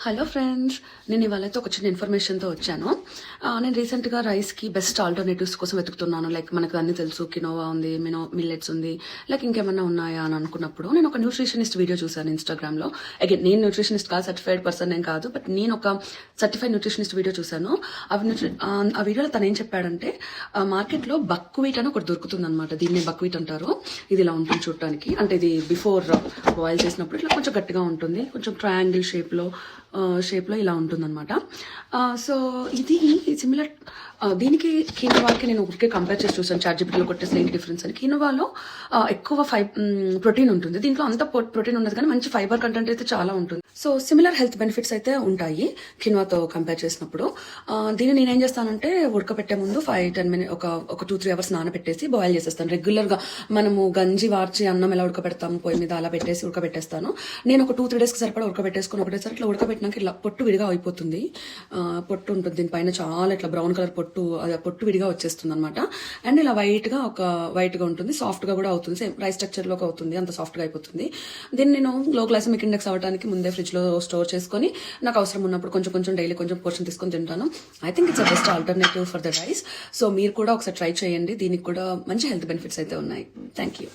Hello friends, నేను ఇవాళైతే ఒక చిన్న ఇన్ఫర్మేషన్తో వచ్చాను. నేను రీసెంట్గా రైస్కి బెస్ట్ ఆల్టర్నేటివ్స్ కోసం వెతుకుతున్నాను. లైక్ మనకు అన్నీ తెలుసు, కినోవా ఉంది, మిల్లెట్స్ ఉంది, లైక్ ఇంకేమన్నా ఉన్నాయా అని అనుకున్నప్పుడు నేను ఒక న్యూట్రిషనిస్ట్ వీడియో చూశాను ఇన్స్టాగ్రామ్లో. అగైన్ నేను న్యూట్రిషనిస్ట్ కాదు, సర్టిఫైడ్ పర్సన్ ఏం కాదు, బట్ నేను ఒక సర్టిఫైడ్ న్యూట్రిషనిస్ట్ వీడియో చూశాను. ఆ వీడియోలో తను ఏం చెప్పాడంటే, మార్కెట్లో బక్వీట్ అని ఒకటి దొరుకుతుంది అనమాట. దీన్ని బక్వీట్ అంటారు. ఇది ఇలా ఉంటుంది చూడటానికి, అంటే ఇది బిఫోర్ బాయిల్ చేసినప్పుడు ఇట్లా కొంచెం గట్టిగా ఉంటుంది, కొంచెం ట్రయాంగిల్ షేప్లో ఇలా ఉంటుందన్నమాట. సో ఇది సిమిలర్ దీనికి కీనోవాకి నేను ఒకరికి కంపేర్ చేసి చూసాను. చాట్‌జిపిటీలో కొట్టేసి ఏంటి డిఫరెన్స్ అని. కీనోవాలో ఎక్కువ ప్రోటీన్ ఉంటుంది, దీంట్లో అంత ప్రోటీన్ ఉండదు, కానీ మంచి ఫైబర్ కంటెంట్ అయితే చాలా ఉంటుంది. సో సిమిలర్ హెల్త్ బెనిఫిట్స్ అయితే ఉంటాయి కినోవాతో కంపేర్ చేసినప్పుడు. దీన్ని నేనేం చేస్తానంటే ఉడకపెట్టే ముందు 5-10 మినిట్స్ ఒక 2-3 అవర్స్ నానబెట్టేసి బాయిల్ చేసేస్తాను. రెగ్యులర్గా మనము గంజి వార్చి అన్నం ఎలా ఉడకబెడతాము పొయ్యి మీద అలా పెట్టేసి ఉడకబెట్టేస్తాను. నేను ఒక 2-3 డేస్కి సరిపడా ఉడకబెట్టేసుకుని ఒకటేసారి ఇట్లా ఉడకబెట్టినాక ఇట్లా పొట్టు విడిగా అయిపోతుంది. పొట్టు ఉంటుంది దీనిపైన, చాలా ఇట్లా బ్రౌన్ కలర్ పొట్టు విడిగా వచ్చేస్తుంది అనమాట. అండ్ ఇలా వైట్గా ఉంటుంది, సాఫ్ట్గా కూడా అవుతుంది, సేమ్ రైస్ స్ట్రక్చర్లోకి అవుతుంది, అంత సాఫ్ట్గా అయిపోతుంది. దీన్ని నేను లో గ్లైసెమిక్ ఇండెక్స్ అవ్వడానికి ముందే ఫ్రిడ్జ్లో స్టోర్ చేసుకొని నాకు అవసరం ఉన్నప్పుడు కొంచెం డైలీ కొంచెం పోర్షన్ తీసుకొని తింటాను. I think it's a best alternative for the rice. So మీరు కూడా ఒకసారి ట్రై చేయండి, దీనికి కూడా మంచి హెల్త్ బెనిఫిట్స్ అయితే ఉన్నాయి. Thank you.